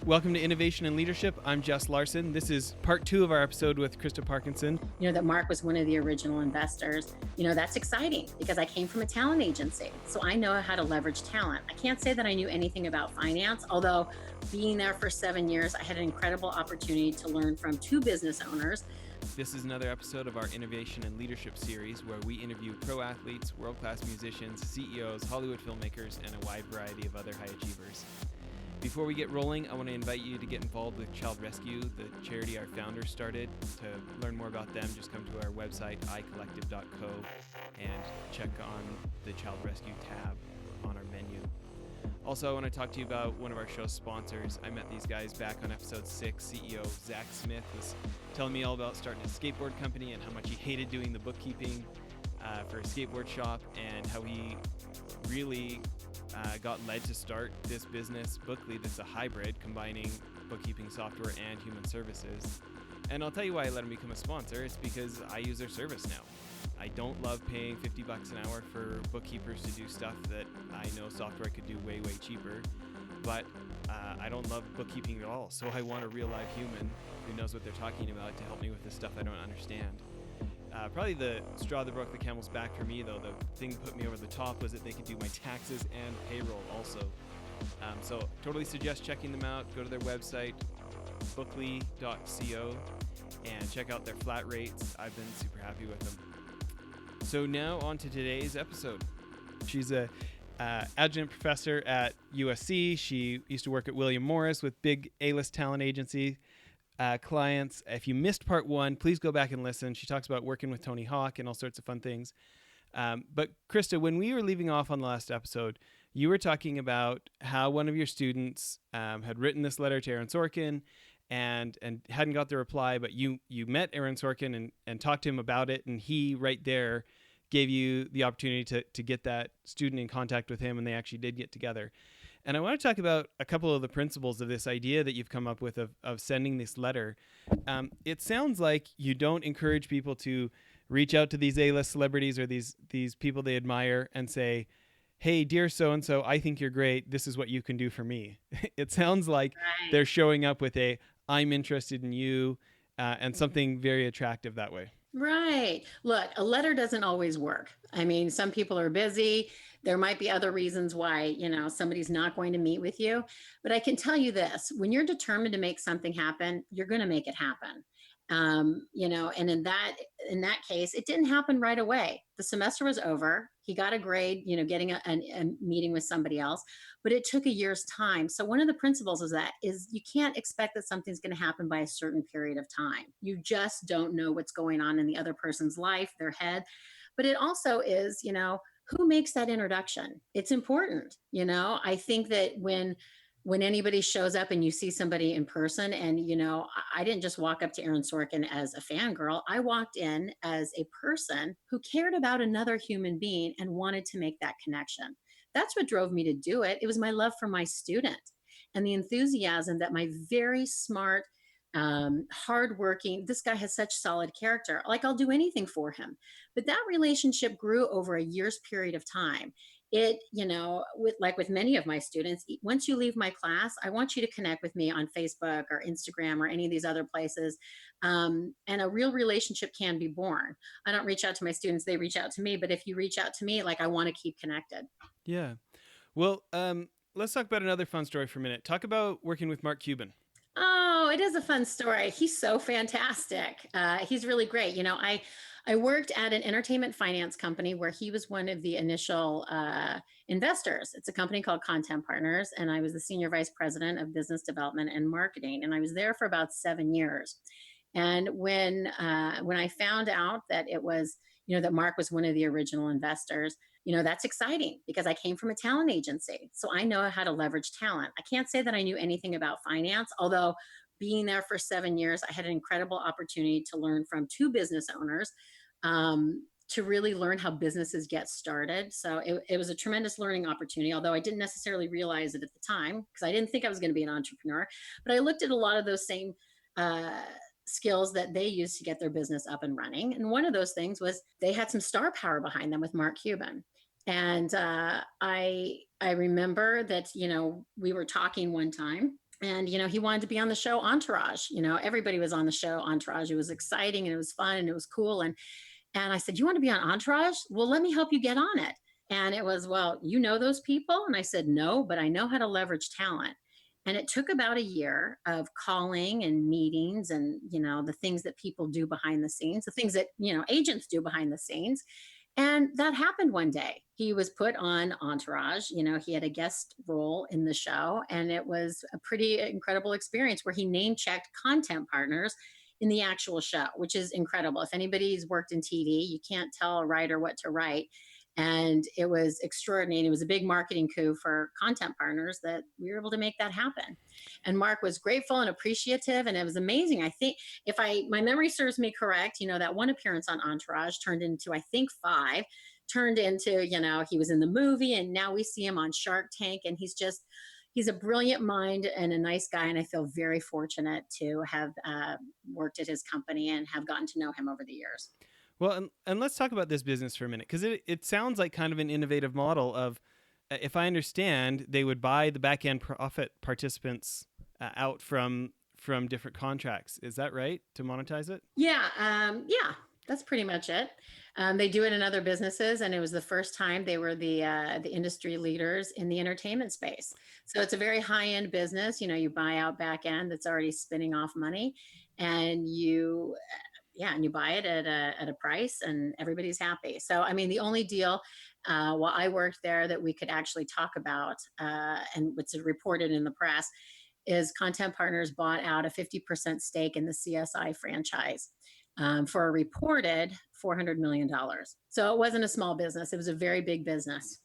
Welcome to Innovation and Leadership. I'm Jess Larson. This is part 2 of our episode with Krista Parkinson. That Mark was one of the original investors. That's exciting because I came from a talent agency. So I know how to leverage talent. I can't say that I knew anything about finance, although being there for 7 years, I had an incredible opportunity to learn from 2 business owners. This is another episode of our Innovation and Leadership series where we interview pro athletes, world-class musicians, CEOs, Hollywood filmmakers, and a wide variety of other high achievers. Before we get rolling, I want to invite you to get involved with Child Rescue, the charity our founders started. To learn more about them, just come to our website, icollective.co, and check on the Child Rescue tab on our menu. Also, I want to talk to you about one of our show's sponsors. I met these guys back on episode 6. CEO Zach Smith was telling me all about starting a skateboard company and how much he hated doing the bookkeeping for a skateboard shop, and how he really got led to start this business, Bookly, that's a hybrid combining bookkeeping software and human services. And I'll tell you why I let him become a sponsor. It's because I use their service now. I don't love paying $50 an hour for bookkeepers to do stuff that I know software could do way, way cheaper. But I don't love bookkeeping at all. So I want a real live human who knows what they're talking about to help me with the stuff I don't understand. Probably the straw that broke the camel's back for me, though, the thing that put me over the top, was that they could do my taxes and payroll also. So totally suggest checking them out. Go to their website, bookly.co, and check out their flat rates. I've been super happy with them. So now on to today's episode. She's a adjunct professor at USC. She used to work at William Morris with big A-list talent agency clients. If you missed part 1, please go back and listen. She talks about working with Tony Hawk and all sorts of fun things. But Krista, when we were leaving off on the last episode, you were talking about how one of your students had written this letter to Aaron Sorkin and hadn't got the reply, but you met Aaron Sorkin and talked to him about it, and he right there gave you the opportunity to get that student in contact with him, and they actually did get together. And I want to talk about a couple of the principles of this idea that you've come up with of sending this letter. It sounds like you don't encourage people to reach out to these A-list celebrities or these people they admire and say, hey, dear so-and-so, I think you're great. This is what you can do for me. It sounds like they're showing up with I'm interested in you, and something very attractive that way. Right. Look, a letter doesn't always work. I mean, some people are busy. There might be other reasons why, somebody's not going to meet with you. But I can tell you this, when you're determined to make something happen, you're going to make it happen. And in that case, it didn't happen right away. The semester was over. He got a grade, getting a meeting with somebody else, but it took a year's time. So one of the principles is you can't expect that something's going to happen by a certain period of time. You just don't know what's going on in the other person's life, their head. But it also is, who makes that introduction? It's important. I think that when anybody shows up and you see somebody in person, and, I didn't just walk up to Aaron Sorkin as a fangirl. I walked in as a person who cared about another human being and wanted to make that connection. That's what drove me to do it. It was my love for my student and the enthusiasm that my very smart, hardworking, this guy has such solid character. Like, I'll do anything for him. But that relationship grew over a year's period of time. It, with many of my students, once you leave my class, I want you to connect with me on Facebook or Instagram or any of these other places. And a real relationship can be born. I don't reach out to my students, they reach out to me. But if you reach out to me, I want to keep connected. Yeah. Well, let's talk about another fun story for a minute. Talk about working with Mark Cuban. Oh, it is a fun story. He's so fantastic. He's really great. I worked at an entertainment finance company where he was one of the initial investors. It's a company called Content Partners, and I was the senior vice president of business development and marketing. And I was there for about 7 years. And when I found out that it was, that Mark was one of the original investors, that's exciting because I came from a talent agency. So I know how to leverage talent. I can't say that I knew anything about finance, although being there for 7 years, I had an incredible opportunity to learn from 2 business owners, to really learn how businesses get started. So it was a tremendous learning opportunity, although I didn't necessarily realize it at the time because I didn't think I was going to be an entrepreneur. But I looked at a lot of those same skills that they used to get their business up and running. And one of those things was they had some star power behind them with Mark Cuban. And I I remember that, we were talking one time and, he wanted to be on the show Entourage. Everybody was on the show Entourage. It was exciting and it was fun and it was cool. And I said, "You want to be on Entourage? Well, let me help you get on it." And it was, "Well, you know those people?" And I said, "No, but I know how to leverage talent." And it took about a year of calling and meetings and, the things that people do behind the scenes, the things that, agents do behind the scenes. And that happened one day. He was put on Entourage. He had a guest role in the show, and it was a pretty incredible experience where he name checked content partners in the actual show, which is incredible. If anybody's worked in TV, you can't tell a writer what to write. And it was extraordinary. It was a big marketing coup for content partners that we were able to make that happen. And Mark was grateful and appreciative, and it was amazing. I think if my memory serves me correct, that one appearance on Entourage turned into, I think, five, turned into, he was in the movie, and now we see him on Shark Tank, and he's a brilliant mind and a nice guy. And I feel very fortunate to have worked at his company and have gotten to know him over the years. Well, and let's talk about this business for a minute, because it sounds like kind of an innovative model of, if I understand, they would buy the back end profit participants out from different contracts. Is that right, to monetize it? Yeah, that's pretty much it. They do it in other businesses, and it was the first time they were the industry leaders in the entertainment space. So it's a very high end business. You buy out back end that's already spinning off money, and you buy it at a price, and everybody's happy. So, I mean, the only deal while I worked there that we could actually talk about, and what's reported in the press, is Content Partners bought out a 50% stake in the CSI franchise for a reported $400 million. So it wasn't a small business. It was a very big business.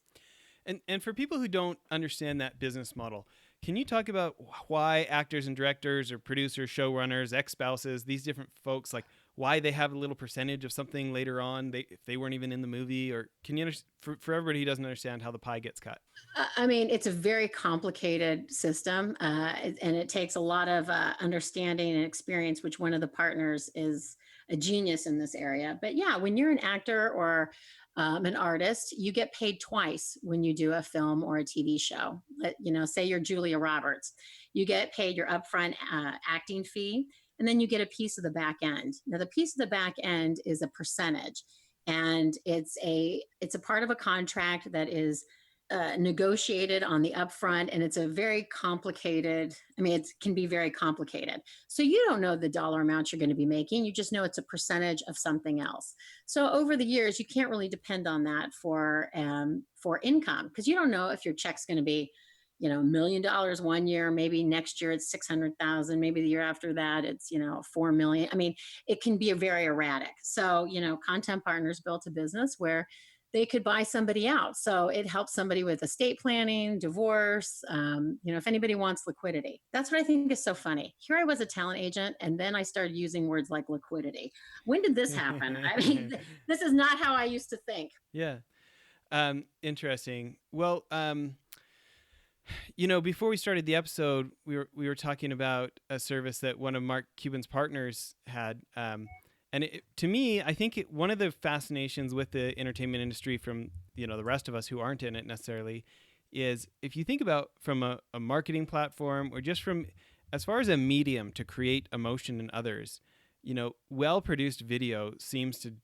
And for people who don't understand that business model, can you talk about why actors and directors or producers, showrunners, ex-spouses, these different folks, like why they have a little percentage of something later on, if they weren't even in the movie? Or can you, for everybody who doesn't understand how the pie gets cut? I mean, it's a very complicated system, and it takes a lot of understanding and experience, which one of the partners is a genius in this area. But yeah, when you're an actor or an artist, you get paid twice when you do a film or a TV show. Say you're Julia Roberts, you get paid your upfront acting fee, and then you get a piece of the back end. Now, the piece of the back end is a percentage, and it's a part of a contract that is negotiated on the upfront, and it's a very complicated. I mean, it can be very complicated. So you don't know the dollar amount you're going to be making. You just know it's a percentage of something else. So over the years, you can't really depend on that for income, because you don't know if your check's going to be, $1 million one year, maybe next year it's 600,000, maybe the year after that it's, 4 million. I mean, it can be very erratic. So, Content Partners built a business where they could buy somebody out. So it helps somebody with estate planning, divorce, if anybody wants liquidity. That's what I think is so funny. Here I was a talent agent, and then I started using words like liquidity. When did this happen? I mean, this is not how I used to think. Yeah. Interesting. Well, before we started the episode, we were talking about a service that one of Mark Cuban's partners had. And to me, I think one of the fascinations with the entertainment industry from, the rest of us who aren't in it necessarily, is if you think about from a marketing platform, or just from as far as a medium to create emotion in others, well-produced video seems to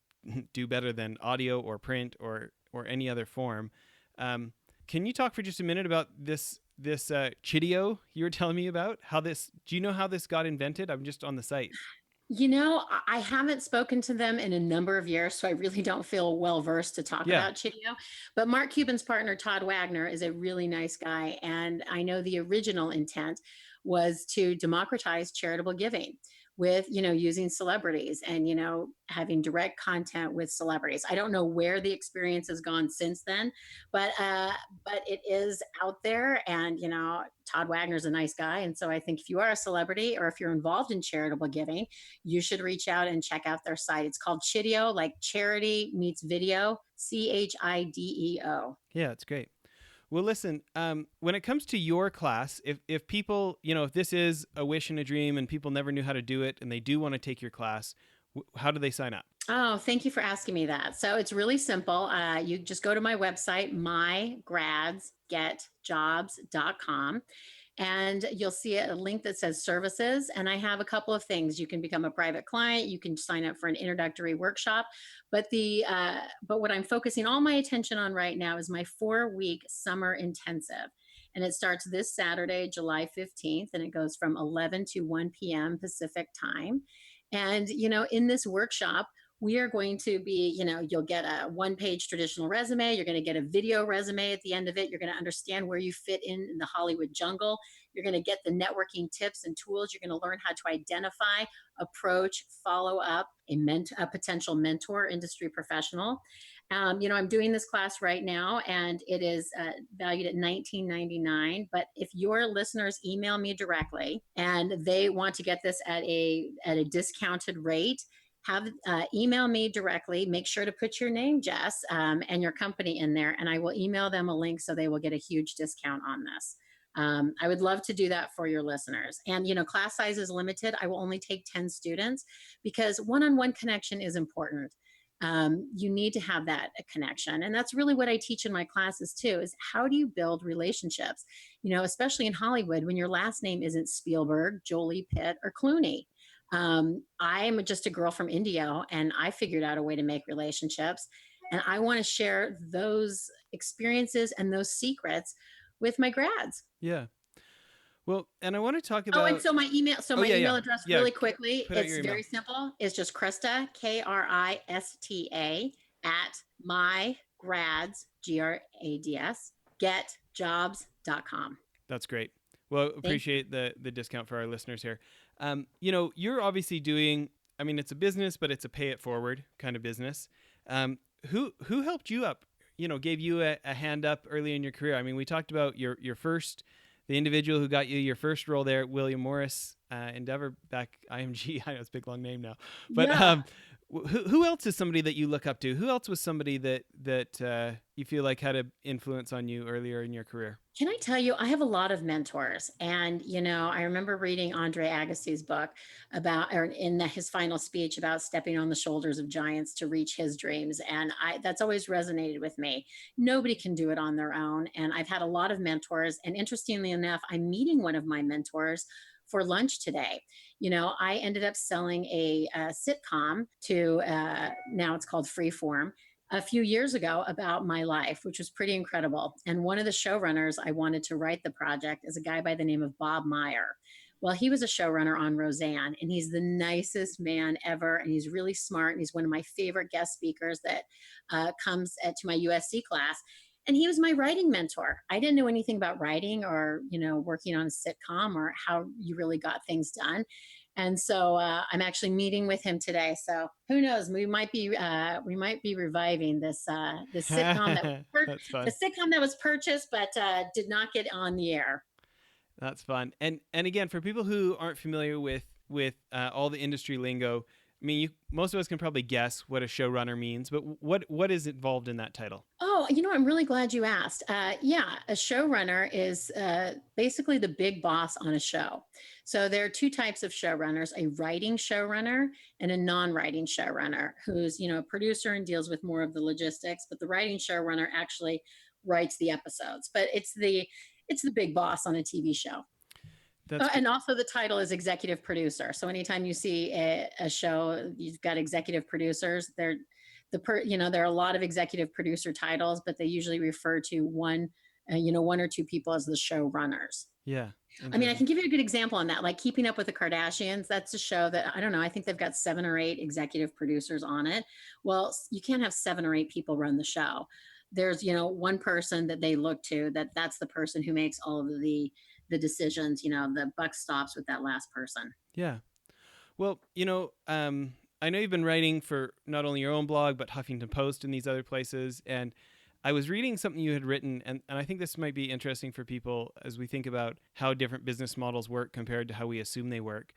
do better than audio or print or any other form. Can you talk for just a minute about this Chidio you were telling me about? Do you know how this got invented? I'm just on the site. I haven't spoken to them in a number of years, so I really don't feel well-versed to talk about Chidio. But Mark Cuban's partner, Todd Wagner, is a really nice guy. And I know the original intent was to democratize charitable giving with, using celebrities and, having direct content with celebrities. I don't know where the experience has gone since then, but it is out there. And, Todd Wagner's a nice guy. And so I think if you are a celebrity or if you're involved in charitable giving, you should reach out and check out their site. It's called Chidio, like charity meets video, CHIDEO. Yeah, it's great. Well, listen, when it comes to your class, if people, if this is a wish and a dream and people never knew how to do it and they do want to take your class, How do they sign up? Oh, thank you for asking me that. So it's really simple. You just go to my website, mygradsgetjobs.com, and you'll see a link that says services. And I have a couple of things. You can become a private client. You can sign up for an introductory workshop. But what I'm focusing all my attention on right now is my 4-week summer intensive. And it starts this Saturday, July 15th, and it goes from 11 to 1 p.m. Pacific time. And, in this workshop, we are going to be, you'll get a 1-page traditional resume. You're going to get a video resume at the end of it. You're going to understand where you fit in the Hollywood jungle. You're going to get the networking tips and tools. You're going to learn how to identify, approach, follow up a potential mentor, industry professional. I'm doing this class right now, and it is valued at $19.99. But if your listeners email me directly and they want to get this at a discounted rate, email me directly. Make sure to put your name, Jess, and your company in there, and I will email them a link so they will get a huge discount on this. I would love to do that for your listeners. And, class size is limited. I will only take 10 students because one-on-one connection is important. You need to have that connection. And that's really what I teach in my classes too, is how do you build relationships? Especially in Hollywood, when your last name isn't Spielberg, Jolie, Pitt, or Clooney. I'm just a girl from Indio, and I figured out a way to make relationships. And I want to share those experiences and those secrets with my grads. Yeah. Well, and I want to talk Oh, about. and so my email address really quickly. Put out It's your email. very simple. It's just Krista, Krista, at mygrads, GRADS, getjobs.com. That's great. Well, appreciate the discount for our listeners here. You're obviously doing, I mean, it's a business, but it's a pay it forward kind of business. Who helped you up, gave you a hand up early in your career? I mean, we talked about the individual who got you your first role there, William Morris, Endeavor back IMG. I know it's a big long name now, but Yeah. who else is somebody that you look up to? Who else was somebody that you feel like had an influence on you earlier in your career? Can I tell you, I have a lot of mentors. And, I remember reading Andre Agassi's book his final speech about stepping on the shoulders of giants to reach his dreams. And that's always resonated with me. Nobody can do it on their own. And I've had a lot of mentors. And interestingly enough, I'm meeting one of my mentors for lunch today. I ended up selling a sitcom to, now it's called Freeform, a few years ago about my life, which was pretty incredible. And one of the showrunners I wanted to write the project is a guy by the name of Bob Meyer. Well, he was a showrunner on Roseanne, and he's the nicest man ever. And he's really smart. And he's one of my favorite guest speakers that comes to my USC class. And he was my writing mentor. I didn't know anything about writing or, working on a sitcom or how you really got things done. And so I'm actually meeting with him today. So who knows? We might be reviving this sitcom That's fun. the sitcom that was purchased but did not get on the air. That's fun. And again, for people who aren't familiar with all the industry lingo, I mean, most of us can probably guess what a showrunner means, but what is involved in that title? Oh, I'm really glad you asked. Yeah, a showrunner is basically the big boss on a show. So there are two types of showrunners: a writing showrunner and a non-writing showrunner, who's a producer and deals with more of the logistics. But the writing showrunner actually writes the episodes. But it's the big boss on a TV show. And also the title is executive producer. So anytime you see a show, you've got executive producers. There are a lot of executive producer titles, but they usually refer to one or two people as the show runners. Yeah. I mean, I can give you a good example on that. Like Keeping Up with the Kardashians, that's a show that, I don't know, I think they've got 7 or 8 executive producers on it. Well, you can't have 7 or 8 people run the show. There's, one person that they look to, that's the person who makes all of the decisions. The buck stops with that last person. Yeah. Well, I know you've been writing for not only your own blog, but Huffington Post and these other places. And I was reading something you had written, and I think this might be interesting for people as we think about how different business models work compared to how we assume they work.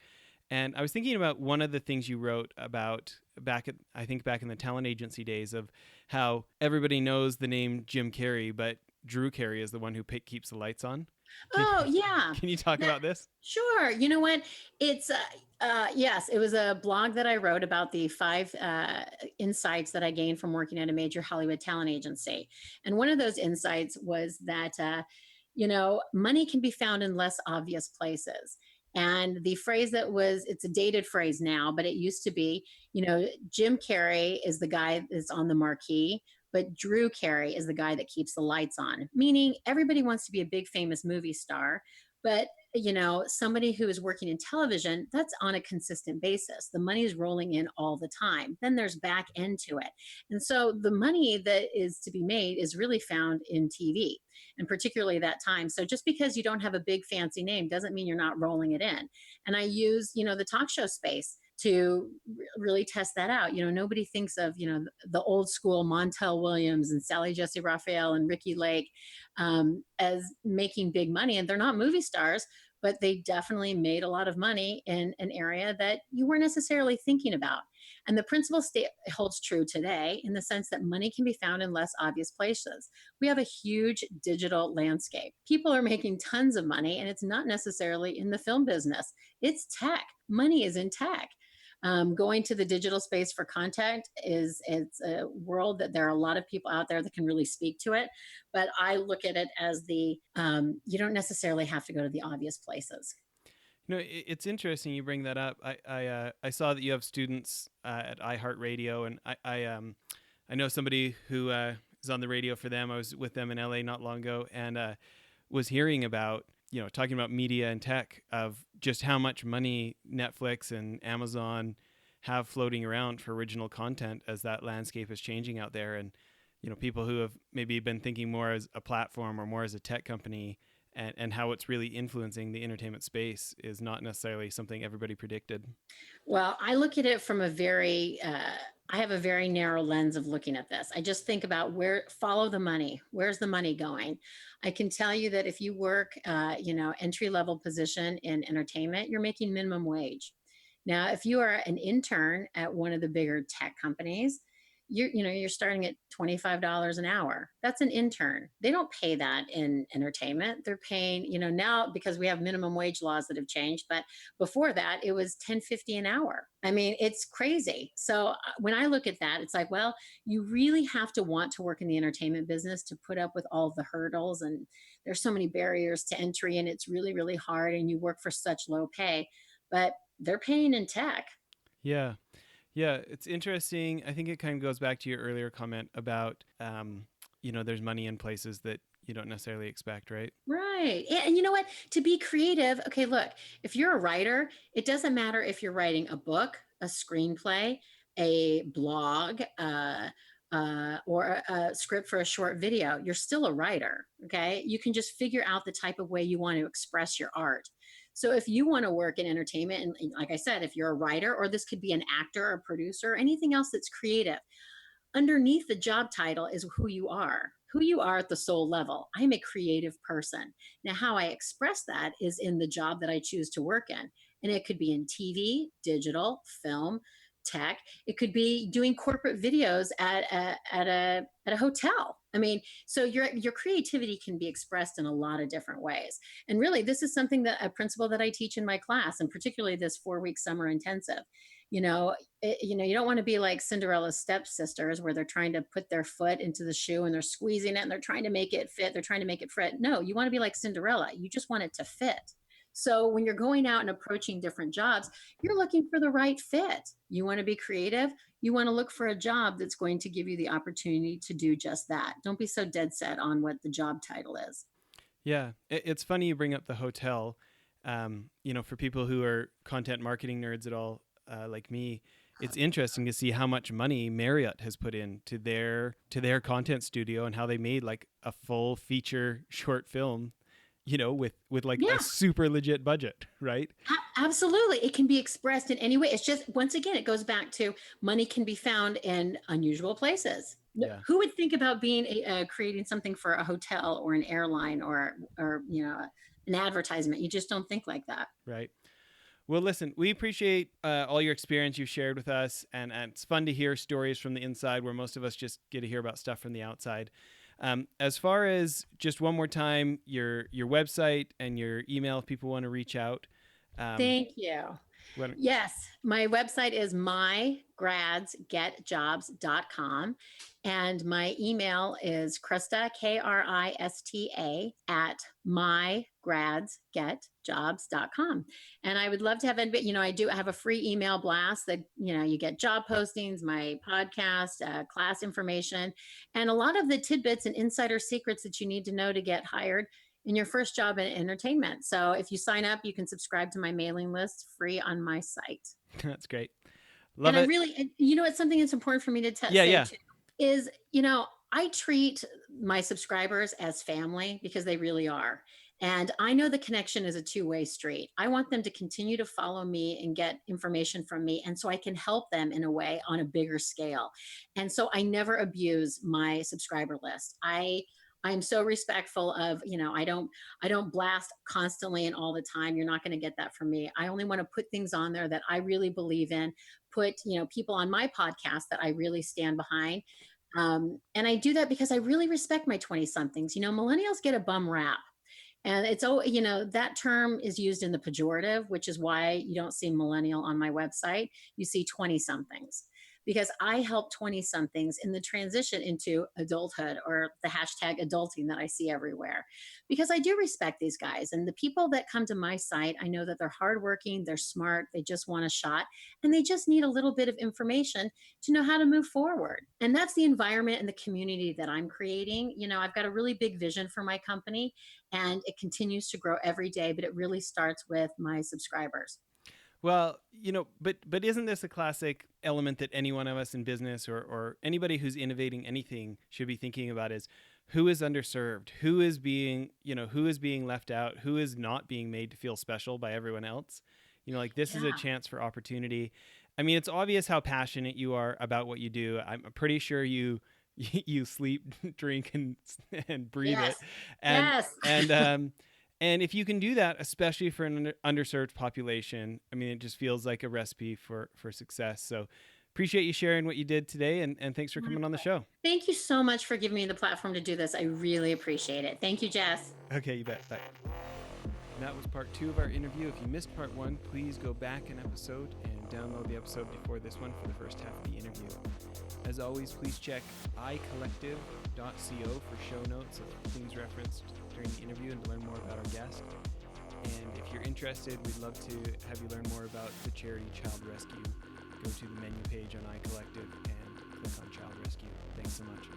And I was thinking about one of the things you wrote about back in the talent agency days, of how everybody knows the name Jim Carrey, but Drew Carey is the one who keeps the lights on. Can, Oh, yeah. can you talk That about this? Sure. You know what? It's yes, it was a blog that I wrote about the five insights that I gained from working at a major Hollywood talent agency. And one of those insights was that money can be found in less obvious places. And the phrase that was, it's a dated phrase now, but it used to be, Jim Carrey is the guy that's on the marquee, but Drew Carey is the guy that keeps the lights on, meaning everybody wants to be a big famous movie star. But somebody who is working in television, that's on a consistent basis. The money is rolling in all the time. Then there's back end to it. And so the money that is to be made is really found in TV, and particularly that time. So just because you don't have a big fancy name doesn't mean you're not rolling it in. And I use, the talk show space to really test that out. Nobody thinks of, the old school Montel Williams and Sally Jesse Raphael and Ricky Lake as making big money. And they're not movie stars, but they definitely made a lot of money in an area that you weren't necessarily thinking about. And the principle holds true today in the sense that money can be found in less obvious places. We have a huge digital landscape. People are making tons of money, and it's not necessarily in the film business. It's tech. Money is in tech. Going to the digital space for content it's a world that there are a lot of people out there that can really speak to it. But I look at it as you don't necessarily have to go to the obvious places. It's interesting you bring that up. I saw that you have students at iHeartRadio, and I know somebody who is on the radio for them. I was with them in LA not long ago, and was hearing about talking about media and tech, of just how much money Netflix and Amazon have floating around for original content as that landscape is changing out there. And people who have maybe been thinking more as a platform or more as a tech company, and how it's really influencing the entertainment space is not necessarily something everybody predicted. Well, I look at it from I have a very narrow lens of looking at this. I just think about follow the money. Where's the money going? I can tell you that if you work, entry level position in entertainment, you're making minimum wage. Now, if you are an intern at one of the bigger tech companies, you're starting at $25 an hour. That's an intern. They don't pay that in entertainment. They're paying, now, because we have minimum wage laws that have changed, but before that it was $10.50 an hour. I mean, it's crazy. So when I look at that, it's like, well, you really have to want to work in the entertainment business to put up with all of the hurdles, and there's so many barriers to entry, and it's really, really hard, and you work for such low pay, but they're paying in tech. Yeah. Yeah, it's interesting. I think it kind of goes back to your earlier comment about, there's money in places that you don't necessarily expect, right? Right. And you know what? To be creative, okay, look, if you're a writer, it doesn't matter if you're writing a book, a screenplay, a blog, or a script for a short video. You're still a writer. Okay. You can just figure out the type of way you want to express your art. So if you want to work in entertainment, and like I said, if you're a writer, or this could be an actor or producer, or anything else that's creative, underneath the job title is who you are at the soul level. I'm a creative person. Now, how I express that is in the job that I choose to work in. And it could be in TV, digital, film, tech. It could be doing corporate videos at a hotel. I mean, so your creativity can be expressed in a lot of different ways. And really, this is something that a principle that I teach in my class, and particularly this 4-week summer intensive. You don't want to be like Cinderella's stepsisters, where they're trying to put their foot into the shoe and they're squeezing it and they're trying to make it fit. They're trying to make it fit. No, you want to be like Cinderella. You just want it to fit. So when you're going out and approaching different jobs, you're looking for the right fit. You want to be creative. You want to look for a job that's going to give you the opportunity to do just that. Don't be so dead set on what the job title is. Yeah, it's funny you bring up the hotel. For people who are content marketing nerds at all, like me, it's interesting to see how much money Marriott has put into their content studio, and how they made like a full feature short film, with like a super legit budget, right? Absolutely. It can be expressed in any way. It's just, once again, it goes back to money can be found in unusual places. Yeah. Who would think about creating something for a hotel or an airline or an advertisement? You just don't think like that. Right. Well, listen, we appreciate all your experience you've shared with us, and it's fun to hear stories from the inside, where most of us just get to hear about stuff from the outside. As far as just one more time, your website and your email if people want to reach out. Thank you. Yes, my website is mygradsgetjobs.com. And my email is Krista, Krista, at mygradsgetjobs.com. And I would love to have anybody, I do have a free email blast that, you get job postings, my podcast, class information, and a lot of the tidbits and insider secrets that you need to know to get hired in your first job in entertainment. So if you sign up, you can subscribe to my mailing list free on my site. That's great. Love and it. I really, it's something that's important for me to say too, is, I treat my subscribers as family because they really are. And I know the connection is a two-way street. I want them to continue to follow me and get information from me. And so I can help them in a way on a bigger scale. And so I never abuse my subscriber list. I'm so respectful of, I don't blast constantly and all the time. You're not going to get that from me. I only want to put things on there that I really believe in, put, people on my podcast that I really stand behind. And I do that because I really respect my 20 somethings. Millennials get a bum rap. And it's, that term is used in the pejorative, which is why you don't see millennial on my website. You see 20 somethings. Because I help 20 somethings in the transition into adulthood, or the hashtag adulting that I see everywhere. Because I do respect these guys, and the people that come to my site, I know that they're hardworking, they're smart, they just want a shot, and they just need a little bit of information to know how to move forward. And that's the environment and the community that I'm creating. I've got a really big vision for my company, and it continues to grow every day, but it really starts with my subscribers. Well, but isn't this a classic element that any one of us in business or anybody who's innovating anything should be thinking about is who is underserved, who is being left out, who is not being made to feel special by everyone else? This is a chance for opportunity. I mean, it's obvious how passionate you are about what you do. I'm pretty sure you sleep, drink, and breathe it. And if you can do that, especially for an underserved population, I mean, it just feels like a recipe for success. So appreciate you sharing what you did today. And thanks for coming on the show. Thank you so much for giving me the platform to do this. I really appreciate it. Thank you, Jess. Okay, you bet. Bye. And that was part 2 of our interview. If you missed part 1, please go back an episode and download the episode before this one for the first half of the interview. As always, please check icollective.co for show notes of things referenced during the interview and to learn more about our guest. And if you're interested, we'd love to have you learn more about the charity Child Rescue. Go to the menu page on iCollective and click on Child Rescue. Thanks so much.